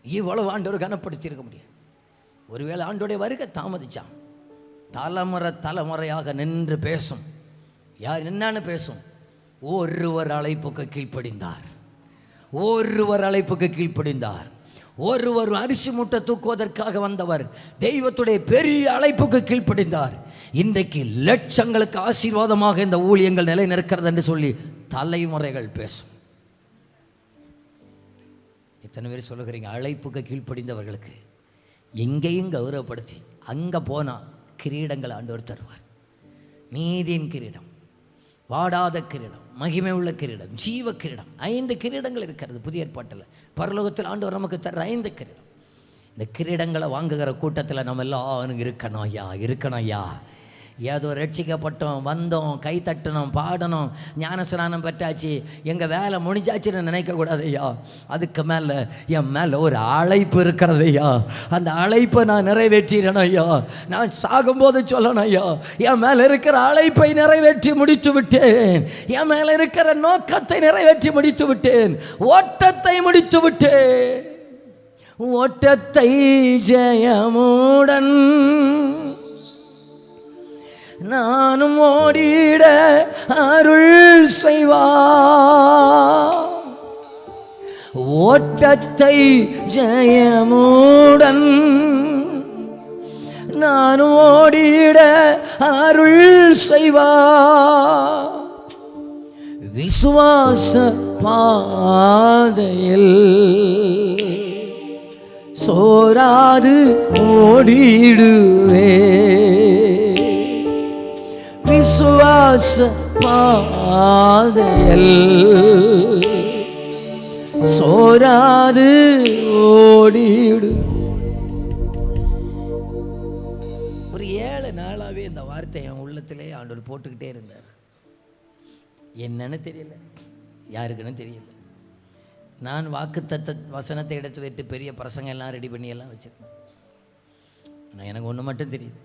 இவ்வளவு ஆண்டவர் கனப்படுத்தி இருக்க முடியாது. ஒருவேளை ஆண்டோடைய வருகை தாமதிச்சான், தலைமுறை தலைமுறையாக நின்று பேசும். யார் என்னன்னு பேசும்? ஒருவர் அழைப்புக்கு கீழ்ப்படிந்தார், ஒருவர் அழைப்புக்கு கீழ்ப்படிந்தார். ஒருவர் அரிசி மூட்டை தூக்குவதற்காக வந்தவர் தெய்வத்துடைய பெரிய அழைப்புக்கு கீழ்ப்படிந்தார். இன்றைக்கு லட்சங்களுக்கு ஆசீர்வாதமாக இந்த ஊழியங்கள் நிலை நிற்கிறது என்று சொல்லி தலைமுறைகள் பேசும். எத்தனை பேர் சொல்லுகிறீங்க? அழைப்புக்கு கீழ்ப்படிந்தவர்களுக்கு எங்கேயும் கௌரவப்படுத்தி அங்கே போனால் கிரீடங்கள் ஆண்டவர் தருவார். நீதியின் கிரீடம், வாடாத கிரீடம், மகிமை உள்ள கிரீடம், ஜீவ கிரீடம். 5 கிரீடங்கள் இருக்கிறது புதிய ஏற்பாட்டில். பரலோகத்தில் ஆண்டவர் நமக்கு தர 5 கிரீடம். இந்த கிரீடங்களை வாங்குகிற கூட்டத்தில் நம்ம எல்லாரும் இருக்கணும் ஐயா, இருக்கணும் ஐயா. ஏதோ ரட்சிக்கப்பட்டோம், வந்தோம், கை தட்டணும், பாடணும், ஞானஸ்நானம் பெற்றாச்சு, எங்கள் வேலை முடிஞ்சாச்சுன்னு நினைக்கக்கூடாது ஐயா. அதுக்கு மேலே என் மேலே ஒரு அழைப்பு இருக்கிறது ஐயா. அந்த அழைப்பை நான் நிறைவேற்றிடணும் ஐயா. நான் சாகும்போது சொல்லணும் ஐயா, என் மேலே இருக்கிற அழைப்பை நிறைவேற்றி முடித்து விட்டேன், என் மேலே இருக்கிற நோக்கத்தை நிறைவேற்றி முடித்து விட்டேன், ஓட்டத்தை முடித்து விட்டேன். ஓட்டத்தை ஜெயமுடன் நானும் ஓடிட அருள் செய்வார். ஓட்டத்தை ஜெயமுடன் நானும் ஓடிட அருள் செய்வார். விசுவாச பாதையில் சோராது ஓடிடுவே. விசுவாச பாதையில் சோராது ஓடிடு. ஒரு 7 நாளாகவே இந்த வார்த்தை என் உள்ளத்திலே ஆண்டவர் போட்டுக்கிட்டே இருந்தார். என்னன்னு தெரியல, யாருக்குன்னு தெரியல. நான் வாக்குத்தத்த வசனத்தை எடுத்து வைத்து பெரிய பிரசங்கம் எல்லாம் ரெடி பண்ணி எல்லாம் வச்சிருக்கேன். ஆனால் எனக்கு ஒன்று மட்டும் தெரியுது,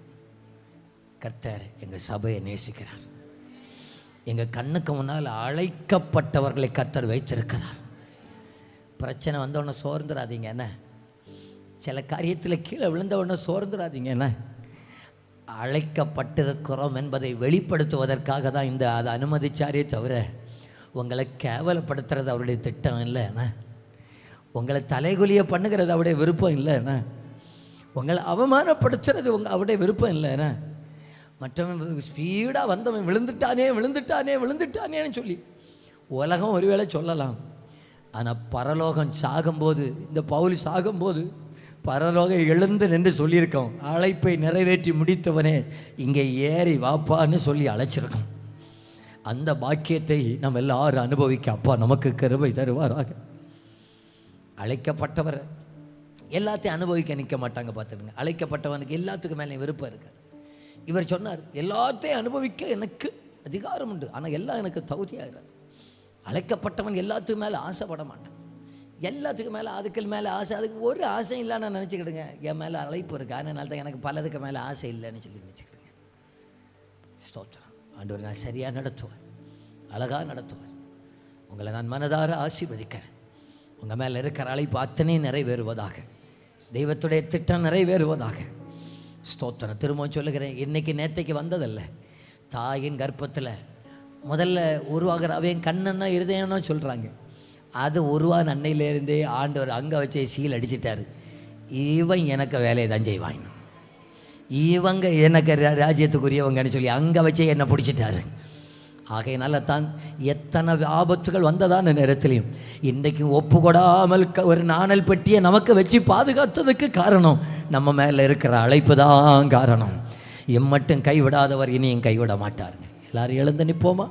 கர்த்தர் எங்கள் சபையை நேசிக்கிறார். எங்கள் கண்ணுக்கு முன்னால் அழைக்கப்பட்டவர்களை கர்த்தர் வைத்திருக்கிறார். பிரச்சனை வந்தவொடனே சோர்ந்துடாதீங்க என்ன, சில காரியத்தில் கீழே விழுந்தவொடனே சோர்ந்துடாதீங்க என்ன. அழைக்கப்பட்டிருக்கிறோம் என்பதை வெளிப்படுத்துவதற்காக தான் அதை அனுமதிச்சாரே தவிர உங்களை கேவலப்படுத்துறது அவருடைய திட்டம் இல்லைண்ணா. உங்களை தலைகுலியை பண்ணுகிறது அவருடைய விருப்பம் இல்லைண்ணா. உங்களை அவமானப்படுத்துறது அவருடைய விருப்பம் இல்லைண்ணா. மற்றவன் ஸ்பீடாக வந்தவன் விழுந்துட்டானேன்னு சொல்லி உலகம் ஒருவேளை சொல்லலாம். ஆனால் பரலோகம் சாகும்போது, இந்த பவுல் சாகும்போது பரலோகம் எழுந்து நின்று சொல்லியிருக்கோம், அழைப்பை நிறைவேற்றி முடித்தவனே இங்கே ஏறி வாப்பான்னு சொல்லி அழைச்சிருக்கோம். அந்த பாக்கியத்தை நம்ம எல்லாரும் அனுபவிக்க அப்பா நமக்கு கிருபை தருவாராக. அழைக்கப்பட்டவர் எல்லாத்தையும் அனுபவிக்க நிற்க மாட்டாங்க. பார்த்துடுங்க, அழைக்கப்பட்டவனுக்கு எல்லாத்துக்கும் மேலே விருப்பம் இருக்காது. இவர் சொன்னார், எல்லாத்தையும் அனுபவிக்க எனக்கு அதிகாரம் உண்டு, ஆனால் எல்லாம் எனக்கு தகுதியாகிறாது. அழைக்கப்பட்டவன் எல்லாத்துக்கும் மேலே ஆசைப்பட மாட்டான். எல்லாத்துக்கும் மேலே, அதுக்கு மேலே ஆசை, அதுக்கு ஒரு ஆசையும் இல்லை. நான் நினச்சிக்கிடுங்க, என் மேலே அழைப்பு இருக்குது, அதனால தான் எனக்கு பலதுக்கு மேலே ஆசை இல்லைன்னு சொல்லி நினச்சிக்கிடுங்க. ஸ்தோத்திரம். ஆண்டவர் நான் சரியாக நடத்துவார், அழகாக நடத்துவார். உங்களை நான் மனதார ஆசீர்வதிக்கிறேன். உங்கள் மேலே இருக்கிற அழைப்பு அத்தனையும் நிறைவேறுவதாக, தெய்வத்துடைய திட்டம் நிறைவேறுவதாக. ஸ்தோத்திரம். திரும்பவும் சொல்லுகிறேன், இன்றைக்கி நேற்றைக்கு வந்ததல்ல. தாயின் கர்ப்பத்தில் முதல்ல உருவாகிற அவன் கண்ணன்னா இருதயம்னா சொல்கிறாங்க. அது உருவான அன்னையிலேருந்தே ஆண்டவர் அங்கே வச்சே சீல் அடிச்சிட்டாரு. இவன் எனக்கு வேலையை தான் செய்வாங்க, இவங்க எனக்கு ராஜ்யத்துக்குரியவங்கன்னு சொல்லி அங்கே வச்சே என்னை பிடிச்சிட்டாரு. ஆகையினால தான் எத்தனை ஆபத்துகள் வந்ததான நேரத்திலையும் இன்றைக்கு ஒப்பு கொடாமல் ஒரு நாணல் பெட்டியை நமக்கு வச்சு பாதுகாத்ததுக்கு காரணம் நம்ம மேலே இருக்கிற அழைப்பு தான் காரணம். எம்மட்டும் கைவிடாதவர் இனியும் கைவிட மாட்டாருங்க. எல்லாரும் எழுந்து நிற்போமா?